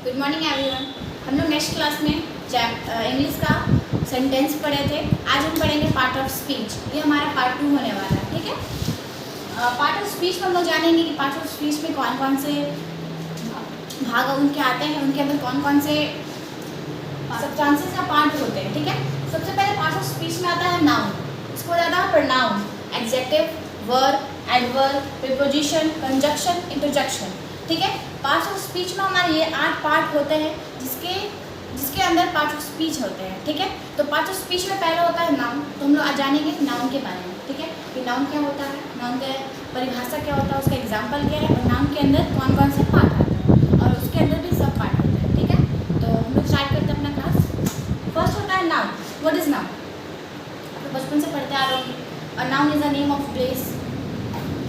Good morning everyone. हम लोग next class में इंग्लिश का सेंटेंस पढ़े थे। आज हम पढ़ेंगे पार्ट ऑफ स्पीच। ये हमारा पार्ट 2 होने वाला है, ठीक है। पार्ट ऑफ स्पीच में हम लोग जानेंगे कि पार्ट ऑफ स्पीच में कौन कौन से भाग उनके आते हैं, उनके अंदर कौन कौन से सब्सटेंसेस का पार्ट होते हैं, ठीक है। सबसे पहले पार्ट ऑफ स्पीच में आता है नाउन। इसको ज़्यादा pronoun, adjective, verb, adverb, preposition, conjunction, interjection, ठीक है। पार्ट ऑफ स्पीच में हमारे ये 8 पार्ट होते हैं जिसके अंदर पार्ट ऑफ स्पीच होते हैं, ठीक है। तो पार्ट ऑफ स्पीच में पहला होता है नाउन। तो हम लोग आज जानेंगे नाउन के बारे में, ठीक है, कि नाउन क्या होता है, नाउन का परिभाषा क्या होता है, उसका एग्जाम्पल क्या है और नाउन के अंदर कौन कौन से पार्ट आते हैं और उसके अंदर भी सब पार्ट होते हैं, ठीक है। तो हम लोग स्टार्ट करते हैं अपना क्लास। फर्स्ट होता है नाउन। What is noun? तो बचपन से पढ़ते आ रहे होंगे। और noun is a name of place,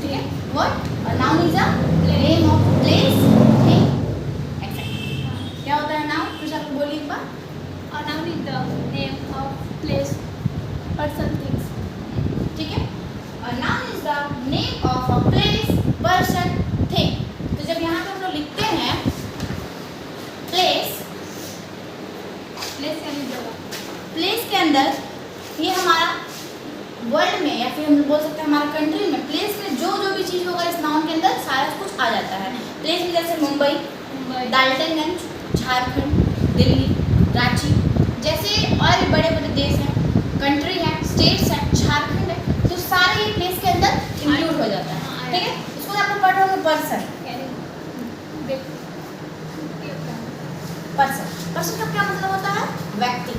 ठीक है। व्हाट? और noun is a name of place, क्या होता है नाउन? कुछ आप बोलिए एक बार। A noun is the name of place, person, things. ठीक है। और noun is the name of a place, person, thing. तो जब यहाँ पे हम लोग लिखते हैं प्लेस, Place यानी जगह। प्लेस के अंदर ये हमारा वर्ल्ड में या फिर हम बोल सकते हैं हमारा कंट्री में प्लेस में जो जो भी चीज़ होगा इस नाउन के अंदर सारा कुछ आ जाता है। प्लेस में जैसे मुंबई, डाल्टनगंज, झारखंड, दिल्ली, रांची जैसे और भी बड़े बड़े देश हैं, कंट्री है, स्टेट्स हैं, झारखंड है, तो सारे ये प्लेस के अंदर इंक्लूड हो जाता है, ठीक है। उसको आपको पढ़ रहे होंगे पर्सन। पर्सन का क्या मतलब होता है? व्यक्ति।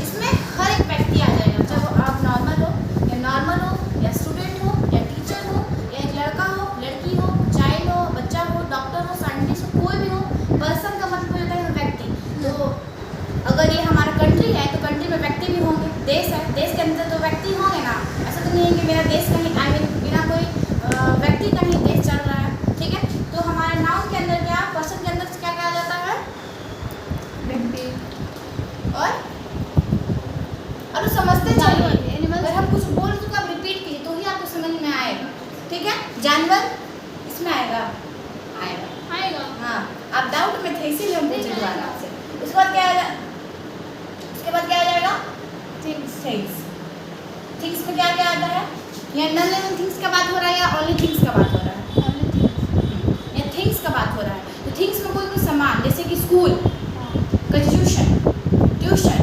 इसमें हर एक व्यक्ति आ जाएगा, चाहे आप नॉर्मल हो या स्टूडेंट हो या टीचर हो या एक लड़का हो, लड़की हो, चाइल्ड हो, बच्चा हो, डॉक्टर हो, साइंटिस्ट हो, कोई भी हो। पर्सन का मतलब हो जाता है व्यक्ति। तो अगर ये हमारा कंट्री है तो कंट्री में व्यक्ति भी होंगे। देश है, देश के अंदर तो व्यक्ति होंगे ना। ऐसा तो नहीं है कि मेरा देश कहीं बिना कोई व्यक्ति का ही देश चल रहा है, ठीक है। तो हमारे नाउन के अंदर क्या, पर्सन के अंदर क्या कहा जाता है? व्यक्ति। और समझते चलिए, अगर हम कुछ बोल तो आप रिपीट कीजिए तो ही आपको समझ में आएगा, ठीक है। जानवर इसमें आएगा। हाँ, आप डाउट में थे इसीलिए हम पूछे दोबारा आपसे। उसके बाद क्या आएगा? आ जाएगा थिंग्स में क्या क्या आता है? या नॉन लिविंग थिंग्स का बात हो रहा है या ओनली थिंग्स का बात हो रहा है? या थिंग्स का बात हो रहा है। तो थिंग्स में कोई सामान जैसे कि स्कूल, कंस्टिट्यूशन, ट्यूशन,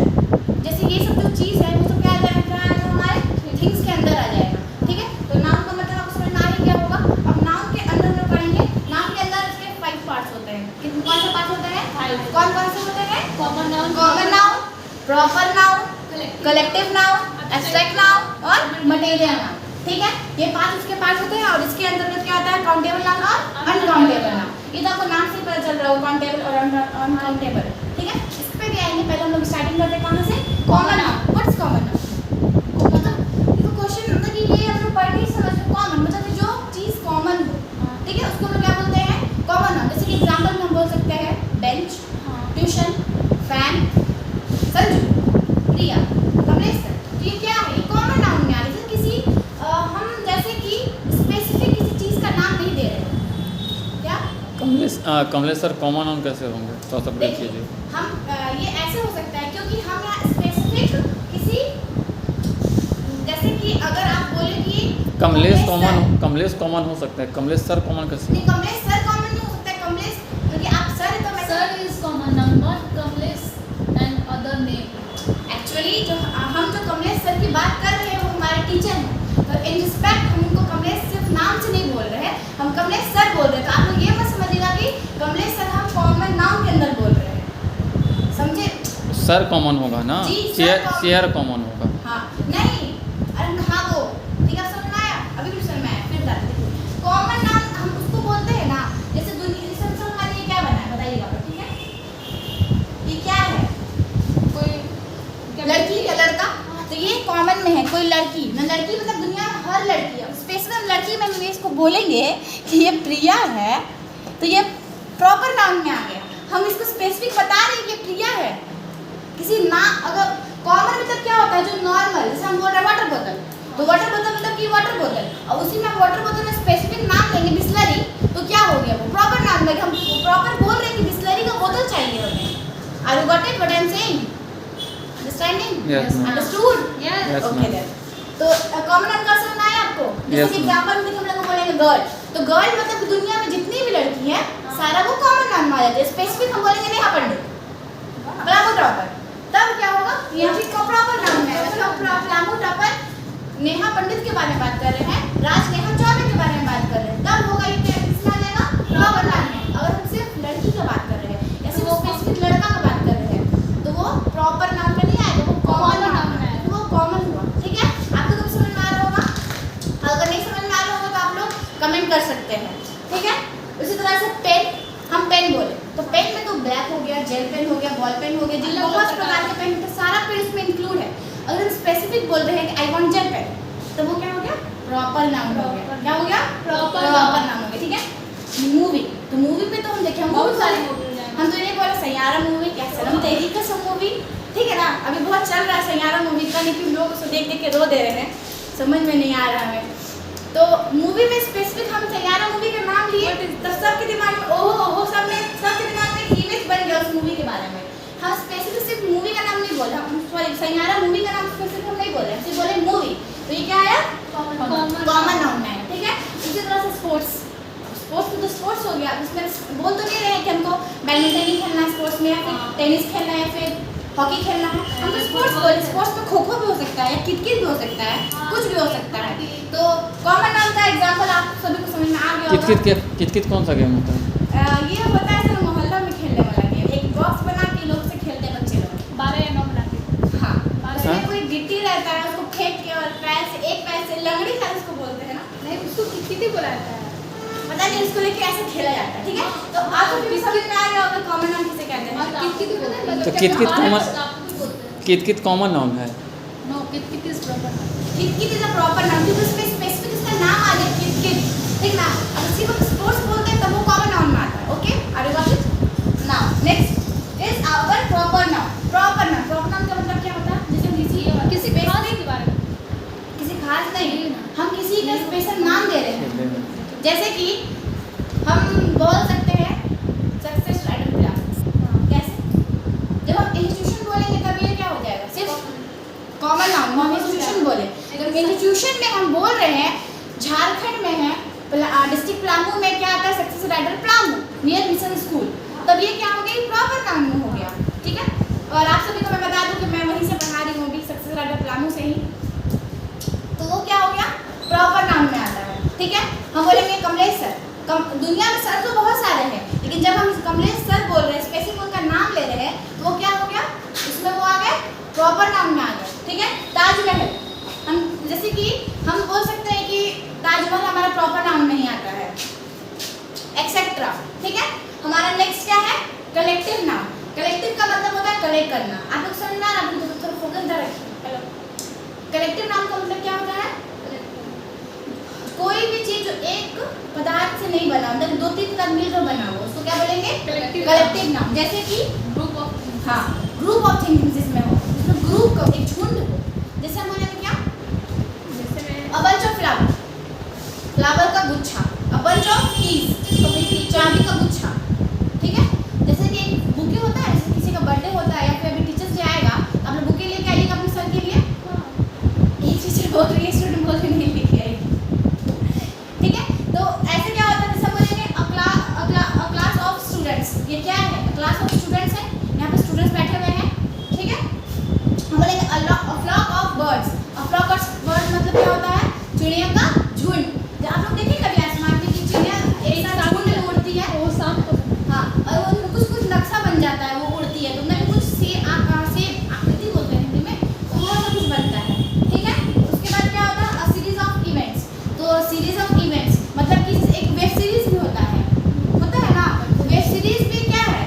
जैसे ये सब जो चीज़ है वो सब क्या आ जाएगा हमारे थिंग्स के अंदर आ जाएगा, ठीक है। तो नाउन का मतलब आपको समझ में आ गया होगा। अब नाउन के अंदर में पढ़ेंगे। नाउन के अंदर इसके 5 पार्ट्स होते हैं। कितने कौन से पार्ट्स होते हैं? 5। कौन कौन से होते हैं? Common noun, proper noun, collective noun, abstract noun और मटेरियल नाउन, ठीक है। ये 5 इसके पार्ट होते हैं और इसके अंतर्गत क्या आता है? काउंटेबल नाउन और अनकाउंटेबल नाउन। ये तो आपको नाम से ही पता चल रहा होगा, काउंटेबल और अनकाउंटेबल, ठीक है। इस पे भी आएंगे। पहले हम लोग स्टार्टिंग करते हैं कहाँ से? Common noun. What is common noun? मतलब देखो क्वेश्चन मतलब कि ये हम लोग पढ़ नहीं समझ में। कॉमन मतलब जो चीज़ कॉमन हो, ठीक है, उसको हम लोग क्या बोलते हैं? Common noun. जैसे कि एग्जाम्पल में हम बोल सकते हैं बेंच, ट्यूशन, फैन, संजू, प्रिया, कमलेश सर। तो ये क्या है? ये कॉमन नाउन में आ रही है। हम जैसे कि स्पेसिफिक किसी चीज़ का नाम नहीं दे रहे। क्या? कमलेश सर कॉमन नाउन कैसे होंगे? थोड़ा सा ब्रेक कीजिए। हम ये ऐसे हो सकता है क्योंकि हम यहाँ स्पेसिफिक किसी, जैसे कि अगर आप बोले कि कमलेश कॉमन हो सकता है, कमलेश सर कॉमन कैसे? नहीं, कमलेश सर कॉमन नहीं हो सकता है। कमलेश क्योंकि आप सर है तो मैं Sir is common noun, not Kamlesh and other name. Actually हम जो कमलेश सर की बात कर रहे हैं वो हमारे टीचर हैं। तो इन रिस्पेक्ट हम उनको कमलेश सिर्फ नाम से नहीं बोल रहे हैं, हम कमलेश सर बोल रहे हैं। तो आप लोग ये मत समझिएगा कि कमलेश सर हम कॉमन नाउन के अंदर बोल रहे हैं, समझे? सर कॉमन होगा ना, जी, सर common। शेयर कॉमन होगा। हाँ, नहीं, अरे हाँ वो ठीक है, समझ में आया? अभी भी समझ में आया, फिर बताते हैं। कॉमन नाउन हम उसको बोलते हैं ना, जैसे दुनिया हमारे लिए क्या बना है बताइएगा, ठीक है। ये क्या है? कोई लड़की या लड़का? तो ये कॉमन में है। कोई लड़की ना, लड़की मतलब दुनिया में हर लड़की है। स्पेशल लड़की में हम इसको बोलेंगे कि ये प्रिया है तो ये प्रॉपर नाउन में आ गया। हम इसको स्पेसिफिक बता रहे हैं कि प्रिया है। किसी ना अगर कॉमन मतलब क्या होता है? जो नॉर्मल, जैसे हम बोल रहे हैं वाटर बोतल, तो वाटर बोतल मतलब कि वाटर बोतल, और उसी में वाटर बोतल में स्पेसिफिक नाम लेंगे बिस्लरी, तो क्या हो गया? वो प्रॉपर नाम लेंगे। हम प्रॉपर बोल रहे हैं कि बिस्लरी का बोतल चाहिए Are you got it? What I am saying? Understanding? Yes, ma'am. Understood? Yes. Yes, Okay ma'am. then. तो कॉमन नाउन का समझ आया आपको? जैसे Yes, कि ma'am. एग्जांपल में हम लोग बोलेंगे गर्ल, तो गर्ल मतलब दुनिया में जितनी भी लड़की है सारा वो कॉमन नाउन में आ जाती है। स्पेसिफिक हम बोलेंगे नेहा पंडित, प्लामू टॉपर, तब क्या होगा? ये चीज का प्रॉपर नाउन है। प्लामू टॉपर नेहा पंडित के बारे में बात कर रहे हैं, राज नेहा चौबे के बारे में बात कर रहे हैं, तब होगा ये किसमें आ जाएगा? प्रॉपर नाउन में। अगर हम सिर्फ लड़की की बात कर रहे हैं या सिर्फ स्पेसिफिक लड़का की बात कर रहे हैं तो वो प्रॉपर नाउन में नहीं आएगा, वो कॉमन नाउन में आएगा। वो कॉमन हुआ, ठीक है? आपको तो समझ में आ रहा होगा। अगर नहीं समझ में आ रहा होगा तो आप लोग कमेंट कर सकते हैं, ठीक है? उसी तरह से पेन, हम पेन बोले तो पेन में तो ब्लैक हो गया, जेल पेन हो गया, बॉल पेन हो गया, जिन बहुत प्रकार के पेन होते हैं सारा पेन इसमें इंक्लूड है। अगर हम स्पेसिफिक बोल रहे हैं कि आई वांट जेल पेन तो वो क्या हो गया? प्रॉपर नाउन हो गया। क्या हो गया? Proper नाउन हो गया, ठीक है? मूवी, तो मूवी पे तो हम देखे हम बहुत सारे, हम तो ये बोले सैयारा मूवी, क्या सनम तेरी कसम मूवी, ठीक है ना? अभी बहुत चल रहा है सैयारा मूवी का, लेकिन लोग उसको देख देख के रो दे रहे हैं, समझ में नहीं आ रहा है। तो मूवी में स्पेसिफिक हम सैयारा मूवी का नाम लिए तब सबके दिमाग में ओहो सबके दिमाग में इमेज बन गया उस मूवी के बारे में। हम स्पेसिफिक सिर्फ मूवी का नाम नहीं बोल रहे, हम सॉरी सैयारा मूवी का नाम स्पेसिफिक हम नहीं बोल रहे, सिर्फ बोले मूवी, तो ये क्या आया? कॉमन नाउन है, ठीक है? इसी तरह से स्पोर्ट्स, स्पोर्ट्स तो स्पोर्ट्स हो गया, उसमें बोल तो नहीं रहे कि हमको बैडमिंटन ही खेलना है स्पोर्ट्स में, या फिर टेनिस खेलना है, या फिर हॉकी खेलना है, हम तो स्पोर्ट्स बोले। स्पोर्ट्स में खो खो भी हो सकता है, कितकित भी हो सकता है, कुछ भी हो सकता है। तो कॉमन नाउन का एग्जांपल आप सभी को समझ में आ गया होगा। कित कौन सा गेम होता है? ये होता है सर मोहल्ला में खेलने वाला गेम, एक बॉक्स बना के लोग से खेलते हैं बच्चे लोग। 12 या 9 बना के। हाँ, उसमें हाँ? कोई गिट्टी रहता है, उसको फेंक के और पैर से, एक पैर से लंगड़ी शायद उसको बोलते हैं ना, नहीं, उसको कितनी बोला जाता है? पता नहीं, उसको लेके ऐसे खेला जाता है, ठीक है? तो आपको भी समझ में आ गया होगा कॉमन नाउन किसे कहते हैं। कितनी पता है? तो कित कॉमन नाउन है? नो, कितनी इज प्रॉपर नाउन। कित इज अ प्रॉपर नाउन, क्योंकि उसमें स्पेसिफिक इसका नाम आ जाए कित, ठीक ना? अगर सिर्फ हम स्पोर्ट्स बोलते हैं तब वो कॉमन नाउन में आता है। Okay, are you got it? Now next is our proper noun. Proper noun का मतलब क्या होता है? जैसे हम किसी खास के बारे में, किसी खास नहीं, हम किसी का स्पेशल नाम दे रहे हैं। जैसे कि हम बोल सकते हैं सक्सेस राइडर क्लासेस, कैसे? जब हम इंस्टीट्यूशन बोलेंगे तब ये क्या हो जाएगा? सिर्फ कॉमन नाउन, हम इंस्टीट्यूशन बोले। जब इंस्टीट्यूशन में हम बोल रहे हैं झारखंड में है डिस्ट्रिक्ट प्लामू में क्या आता है? Success rider Palamu near mission school, तब ये क्या हो गया? प्रॉपर नाउन में हो गया, ठीक है? और आप सभी को मैं बता दूं कि मैं वहीं से पढ़ा रही हूँ भी, सक्सेस राइडर प्लामू से ही, तो वो क्या हो गया? प्रॉपर नाउन में आता है, ठीक है? हम बोलेंगे कमलेश सर, दुनिया में सर तो बहुत सारे हैं, लेकिन जब हम कमलेश सर बोल रहे हैं, स्पेसिफिक उनका नाम ले रहे हैं, तो वो क्या हो गया? उसमें वो आ गए प्रॉपर नाउन में आ गए, ठीक है? ताजमहल, हम जैसे कि हम बोल सकते हैं कि ताजमहल हमारा प्रॉपर नाउन में ही आता है, एक्सेट्रा, ठीक है? हमारा नेक्स्ट क्या है? Collective noun. कलेक्टिव का मतलब होता है कलेक्ट करना। आप लोग समझ में आ रहा है? आप थोड़ा फोकस इधर रखिए। हेलो, कलेक्टिव नाउन का मतलब क्या होता है? कोई भी चीज जो एक पदार्थ से नहीं बना, मतलब 2-3 का मिलकर बना हो, उसको क्या बोलेंगे? Collective noun. जैसे कि ग्रुप ऑफ, हाँ, ग्रुप ऑफ थिंग्स जिसमें हो, जिसमें ग्रुप का एक झुंड हो, जैसे हम बोलेंगे क्या? जैसे में a bunch of flower, flower का गुच्छा, अ बंच ऑफ कीज, चाबी का गुच्छा, ठीक है? जैसे कि एक बुके होता है, जैसे किसी का बर्थडे होता है या फिर अभी टीचर्स डे आएगा, तो आप लोग बुके लेके आइएगा अपने सर के लिए। एक टीचर बोल रही है, स्टूडेंट बोल रही नहीं लेके आएगी, ठीक है? तो ऐसे क्या होता है? जैसे बोलेंगे अ क्लास ऑफ स्टूडेंट्स, ये क्या है? क्लास ऑफ स्टूडेंट्स है, यहाँ पे स्टूडेंट्स बैठे हुए हैं, ठीक है? हम बोलेंगे a flock of birds. A flock of birds मतलब क्या होता है? चिड़िया का झुंड। जब आप लोग देखें कभी आसमान में कि चिड़िया एक साथ झुंड में उड़ती है, वो शाम को, हाँ, और वो कुछ नक्शा बन जाता है, वो उड़ती है, तो उनमें कुछ से आकृति बोलते हैं हिंदी में, तो वो सब कुछ बनता है, ठीक है? उसके बाद क्या होता है? A series of events. तो सीरीज ऑफ इवेंट्स मतलब कि एक वेब सीरीज भी होता है ना? वेब सीरीज भी क्या है?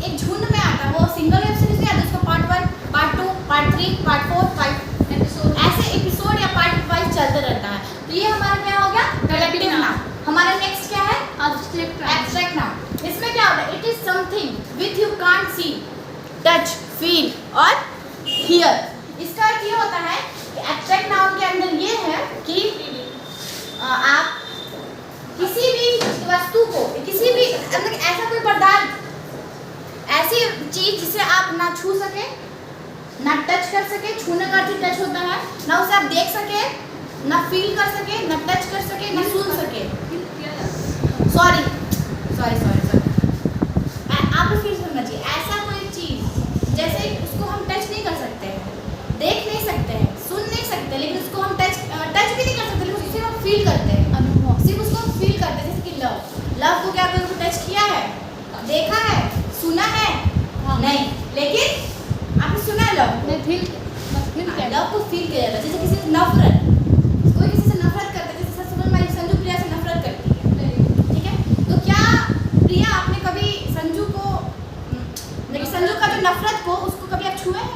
एक झुंड में आता है, वो सिंगल वेब सीरीज नहीं आता, उसको part 1, part 2, part 3, part 4, 5 episode, ऐसे एपिसोड या पार्ट वाइज चलते रहता है। तो ये हमारा क्या हो गया? Collective noun. हमारा नेक्स्ट क्या है? Abstract noun. इसमें क्या होता है? It is something with you can't see, touch, feel और हियर। इसका अर्थ ये होता है कि एब्स्ट्रैक्ट नाउन के अंदर ये है कि आप किसी भी वस्तु को, किसी भी मतलब ऐसा कोई पदार्थ, ऐसी चीज़ जिसे आप ना छू सके, ना टच कर सके, छूने का अर्थ टच होता है, ना उसे आप देख सके, ना फील कर सके, ना टच कर सके, ना सुन सके। सॉरी आप फील करना चाहिए। ऐसा कोई चीज़ जैसे उसको हम टच नहीं कर सकते हैं, देख नहीं सकते हैं, सुन नहीं सकते, लेकिन उसको हम टच भी नहीं कर सकते, लेकिन उसे हम फील करते हैं, अनुभव, सिर्फ उसको हम फील करते हैं। जैसे कि लव को क्या कोई टच किया है, देखा है, सुना है? हाँ। नहीं, लेकिन आपने सुना है लव को, लव को फील किया जाता है। जैसे किसी से नफरत, कोई किसी से नफरत करता है, जैसे संजू प्रिया से नफरत करती है, ठीक है? तो क्या प्रिया आपने कभी संजू का जो नफरत को, उसको कभी आप छुए हैं?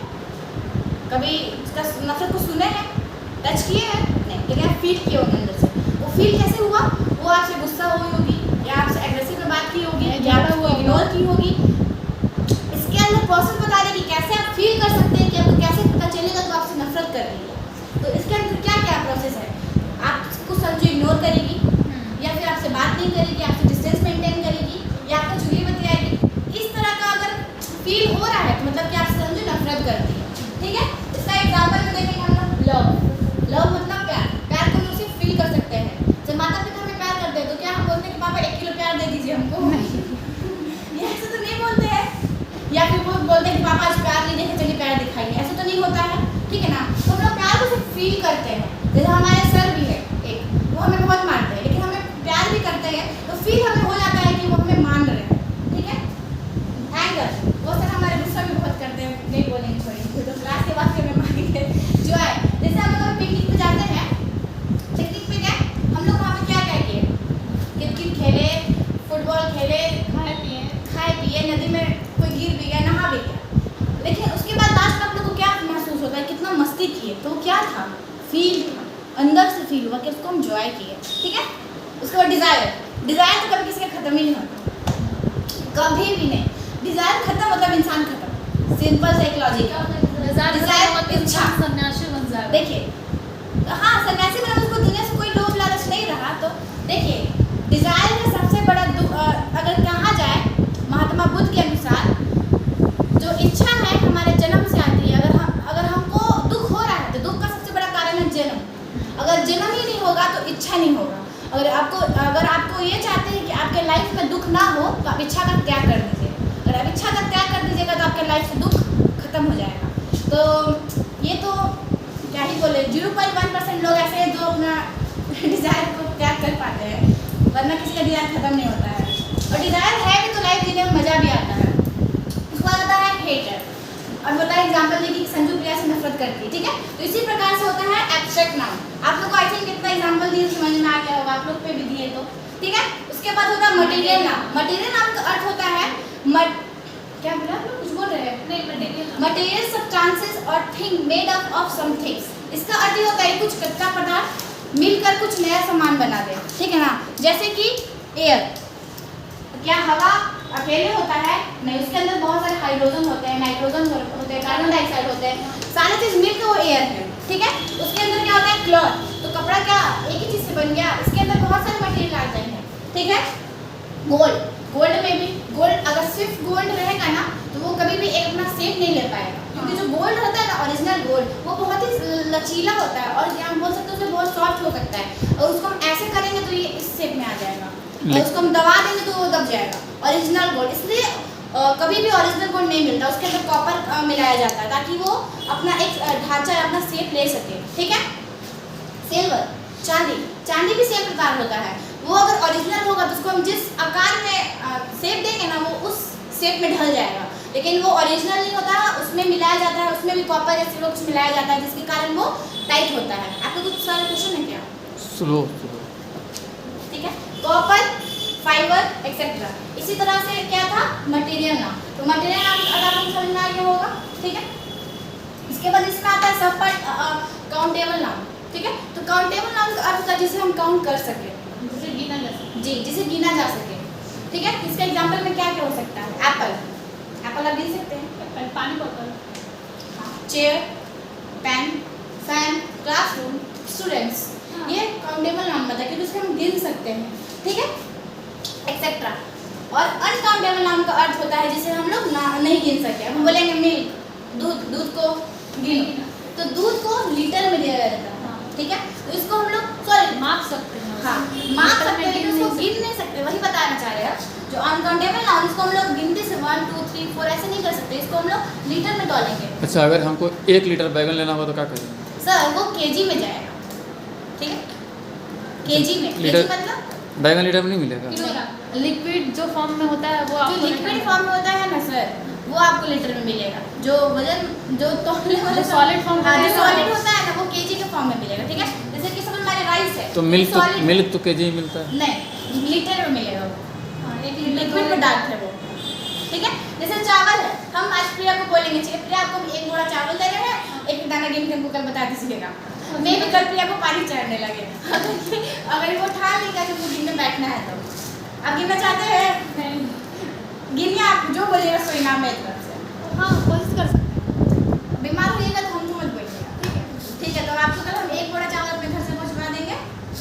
कभी उसका नफरत को सुने हैं, टच किए हैं? नहीं, लेकिन आप फील किए होंगे अंदर से। वो फील कैसे हुआ? वो आपसे गुस्सा हुई होगी, या आपसे एग्रेसिव में बात की होगी, या आपको इग्नोर की होगी। इसके अंदर प्रोसेस बता रहे कि कैसे आप फील कर सकते हैं, कि आपको कैसे पता चलेगा कि आपसे नफरत कर रही है। तो इसके अंदर क्या क्या प्रोसेस है? आपको संजू इग्नोर करेगी, या फिर आपसे बात नहीं करेगी, आपसे डिस्टेंस मेंटेन करेगी, या आपको चुगली बतियाएगी। इस तरह का अगर फील हो रहा है तो मतलब कि आपसे संजू नफरत करती है, ठीक है? इसका एग्जाम्पल में देखेंगे हम लोग लव मतलब प्यार को हम सिर्फ फील कर सकते हैं। जब माता पिता हमें प्यार करते हैं तो क्या हम बोलते हैं कि पापा 1 किलो प्यार दे दीजिए हमको? ये ऐसे तो नहीं बोलते हैं। या फिर वो बोलते हैं कि पापा आज प्यार नहीं देखे, चलिए प्यार दिखाइए, ऐसा तो नहीं होता है, ठीक है ना? तो हम लोग प्यार को सिर्फ फील करते हैं। जैसे हमारे सर भी है एक, वो हमें बहुत मारते हैं, लेकिन हमें प्यार भी करते हैं, तो फील हमें हो जाता है कि वो हमें मान रहे हैं, ठीक है? एंगर, वो सर हमारे गुस्सा भी बहुत करते हैं, नहीं बोलेंगे, छोड़ेंगे, तो क्लास के बाद फिर मैं मारेंगे। जो है, जैसे हम लोग पिकनिक पे जाते हैं, पिकनिक पे गए, हम लोग वहाँ पे क्या क्या किए? क्रिकेट खेले, फुटबॉल खेले, खाए पिए, नदी में कोई गिर भी गया, नहा भी गया, लेकिन उसके बाद लास्ट में आप लोग को क्या महसूस होता है? कितना मस्ती किए, तो वो क्या था? फील था, अंदर से फील हुआ कि उसको हम एंजॉय किए, ठीक है? उसके बाद डिज़ायर तो कभी किसी का खत्म ही नहीं होता, कभी भी नहीं। डिज़ायर खत्म मतलब इंसान खत्म, सिंपल साइकोलॉजी का डिज़ायर, इच्छा। सन्यासी बन जाएगा। देखिए, हाँ, सन्यासी में उसको दुनिया से कोई लोभ लालच नहीं रहा। तो देखिए, डिज़ायर का सबसे बड़ा दुख, अगर कहा जाए महात्मा बुद्ध के अनुसार, जो इच्छा है हमारे जन्म से आती है। अगर हमको दुख हो रहा है तो दुख का सबसे बड़ा कारण है जन्म। अगर जन्म ही नहीं होगा तो इच्छा नहीं होगा। अगर आपको ये चाहते हैं कि आपके लाइफ में दुख ना हो, तो आप इच्छा का त्याग कर दीजिए। अगर आप इच्छा का त्याग कर दीजिएगा तो आपके लाइफ से दुख खत्म हो जाएगा। तो ये तो क्या ही बोले, 0.1% लोग ऐसे हैं जो अपना डिज़ायर को त्याग कर पाते हैं, वरना किसी का डिज़ायर खत्म नहीं होता है। और डिज़ायर है भी तो लाइफ जीने में मज़ा भी आता है। उसके बाद आता है हेटर, और होता है एग्जाम्पल देखिए कि संजू प्रिया से नफरत करती है, ठीक है? तो इसी प्रकार से होता है एब्स्ट्रैक्ट नाउन। आप लोग को आई थिंक कितना एग्जाम्पल दिए समझ में आ गया होगा, आप लोग पे भी दिए तो, ठीक है? उसके बाद होता है मटेरियल नाउन। मटेरियल नाउन का अर्थ होता है क्या बोला आप लोग, कुछ बोल रहे हैं? नहीं, मटेरियल सब्सटेंसेस और thing made up of some things. इसका अर्थ ये होता है कुछ कच्चा पदार्थ मिलकर कुछ नया सामान बना दे, ठीक है ना? जैसे कि एयर, क्या हवा अकेले होता है? नहीं, उसके अंदर बहुत सारे हाइड्रोजन होते हैं, नाइट्रोजन होते हैं, कार्बन डाइऑक्साइड होते हैं, सारी चीज़ मिलकर वो एयर है, ठीक है? उसके अंदर क्या होता है? क्लॉथ। तो कपड़ा क्या एक ही चीज़ से बन गया? इसके अंदर बहुत सारे मटेरियल आते हैं, ठीक है? गोल्ड में भी, गोल्ड अगर सिर्फ गोल्ड रहेगा ना तो वो कभी भी एक अपना शेप नहीं ले पाएगा, क्योंकि जो गोल्ड होता है ना, ओरिजिनल गोल्ड, वो बहुत ही लचीला होता है, और क्या हम बोल सकते हैं उसे बहुत सॉफ्ट हो सकता है। और उसको हम ऐसे करेंगे तो ये इस शेप में आ जाएगा, और उसको हम दबा देंगे तो वो दब जाएगा। ओरिजिनल गोल्ड, इसलिए कभी भी ओरिजिनल गोल्ड नहीं मिलता, उसके अंदर कॉपर मिलाया जाता है ताकि वो अपना एक ढांचा, अपना शेप ले सके, ठीक है? सिल्वर, चांदी भी सेम प्रकार होता है। वो अगर ओरिजिनल होगा तो उसको हम जिस आकार में शेप देंगे ना, वो उस शेप में ढल जाएगा, लेकिन वो ओरिजिनल नहीं होता, उसमें मिलाया जाता है, उसमें भी कॉपर या सिल्वर कुछ मिलाया जाता है, जिसके कारण वो टाइट होता है। आपको कुछ सारे क्वेश्चन है क्या? स्लो, ठीक है? Copper, fibre etcetera. इसी तरह से क्या था? मटेरियल नाम। तो मटेरियल नाम अगर आपको समझ में आ गया होगा, ठीक है? इसके बाद इसमें आता है सब पार्ट काउंटेबल नाम, ठीक है? तो काउंटेबल नाम का अर्थ होता है जिसे हम काउंट कर सके, जिसे गिना जा सके। जी, जिसे गिना जा सके, ठीक है? इसका एग्जाम्पल में क्या क्या हो सकता है? एप्पल आप गिन सकते हैं, पानी बोतल, chair, pen, fan, classroom, students, ये काउंटेबल नाम बताया क्योंकि उसको हम गिन सकते हैं, ठीक है? एक्सेट्रा। और अनकाउंटेबल नाउन का अर्थ होता है जिसे हम लोग नहीं गिन सकते। हम बोलेंगे मिल्क, दूध को गिनो, तो दूध को लीटर में दिया जाता है, ठीक है। तो इसको हम लोग सॉरी माप सकते हैं। हाँ माप सकते हैं, लेकिन उसको गिन नहीं सकते, वही बताना चाह रहे हैं। जो अनकाउंटेबल नाउन उसको हम लोग गिनती से 1 2 3 4 ऐसे नहीं कर सकते, इसको हम लोग लीटर में तौलेंगे। अच्छा, अगर हमको 1 लीटर बैगन लेना हो तो क्या करें? सर वो केजी में जाएगा, ठीक है, केजी में। केजी लीटर- मतलब बैगन लीटर में नहीं मिलेगा? किलोग्राम। लिक्विड जो फॉर्म में होता है वो जो आपको लिक्विड फॉर्म में होता है ना सर, वो आपको लीटर में मिलेगा। जो वजन जो तौलने वाला जो solid form हाँ, जो होता है सॉलिड होता है ना, वो केजी के फॉर्म में मिलेगा, ठीक है। जैसे कि सब हमारे राइस है तो मिल्क solid- तो केजी में मिलता है। नहीं, लीटर में मिलेगा वो, हाँ, एक लिक्विड प्रोडक्ट है वो, ठीक है। जैसे चावल है, हम आज प्रिया को बोलेंगे ठीक है प्रिया आपको 1 बोरा चावल दे रहे हैं, एक दाना गिन के हमको कल बता दीजिएगा। मैं भी कल प्रिया को पानी चढ़ने लगे अगर वो ठान लेगा कि मुझे गिनने बैठना है तो आप गिनना चाहते हैं? गिनिए, आप जो बोलिएगा सो इनाम है एक तरफ से। हाँ कोशिश कर सकते हैं। बीमार होइएगा तो हमको मत बोलिएगा, ठीक है। ठीक है, तो आपको कल हम 1 बोरा चावल अपने घर से पहुँचवा देंगे,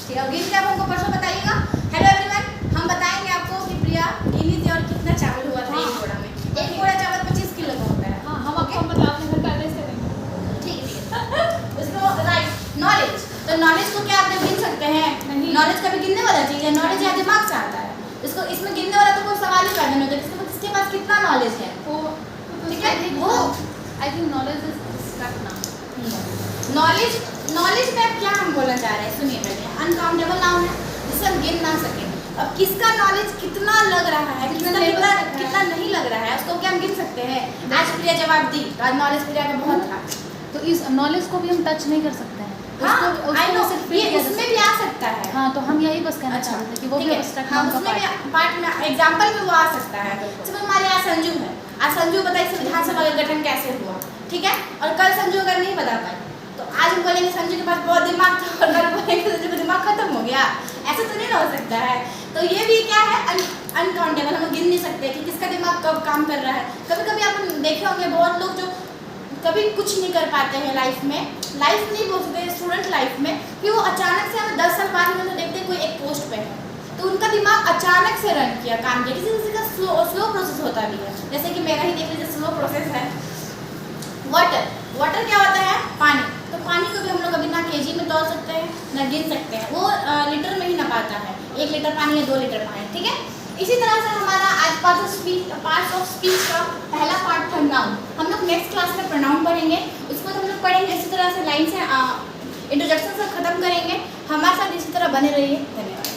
ठीक है। और गिन के आप हमको परसों बताइएगा। हेलो एवरीवन, हम बताएंगे आपको कि प्रिया गिनी थी और कितना चावल हुआ था 1 बोरा में। 1 बोरा चावल 25 किलो का होता है। हाँ हम आपको मतलब अपने घर का एड्रेस दे देंगे। ठीक है उसको राइट नॉलेज, तो नॉलेज को क्या आप गिन सकते हैं? नहीं। नॉलेज कभी गिनने वाला चीज़ है, नॉलेज या दिमाग से आता है। इसको इसमें गिनने वाला तो कोई सवाल ही पैदा नहीं होता, किसके पास कितना नॉलेज है, वो ठीक है। वो I think knowledge is cut ना। नॉलेज में अब क्या हम बोलना चाह रहे हैं सुनिए पहले। अनकाउंटेबल नाउन है जिसे हम गिन ना सके। अब किसका नॉलेज कितना लग रहा है, किसका कितना नहीं लग रहा है, उसको क्या हम गिन सकते हैं? आज प्रिया जवाब दी तो आज नॉलेज प्रिया का बहुत था, तो इस नॉलेज को भी हम टच नहीं कर सकते हैं। हाँ उसको आई नो, सिर्फ ये feel किया जा उसमें सकता भी आ सकता है। है। हाँ तो हम यही बस कहना अच्छा, चाहते थे कि वो ठीक भी है। abstract हाँ, नाम का उसमें part है। भी पार्ट में एग्जांपल में वो आ सकता है। जैसे हमारे यहाँ संजू है, आज संजू बताइए संविधान सभा का गठन कैसे हुआ, ठीक है। और कल संजू अगर नहीं बता पाए तो आज हम बोलेंगे संजू के पास बहुत दिमाग था, और कल बोलेंगे संजू का दिमाग खत्म हो गया। ऐसा तो नहीं हो सकता है। तो ये भी क्या है, अनकाउंटेबल, हम गिन नहीं सकते कि किसका दिमाग कब काम कर रहा है। कभी कभी आप देखे होंगे बहुत लोग जो कभी कुछ नहीं कर पाते हैं लाइफ नहीं बोल सकते स्टूडेंट लाइफ में, कि वो अचानक से हमें 10 साल बाद में तो देखते हैं कोई एक पोस्ट पे है, तो उनका दिमाग अचानक से रन किया, काम किया। किसी का स्लो प्रोसेस होता भी है, जैसे कि मेरा ही देख लीजिए स्लो प्रोसेस है। वाटर क्या होता है? पानी। तो पानी को भी हम लोग अभी ना केजी में तौल सकते हैं ना गिन सकते हैं, वो लीटर में ही ना पाता है, 1 लीटर पानी या 2 लीटर पानी, ठीक है। इसी तरह से हमारा आज पार्ट ऑफ स्पीच का पहला पार्ट था नाउन। हम लोग नेक्स्ट क्लास में प्रोनाउन पढ़ेंगे, उसको हम लोग पढ़ेंगे इसी तरह से लाइन से इंट्रोडक्शन से ख़त्म करेंगे। हमारे साथ इसी तरह बने रहिए। धन्यवाद।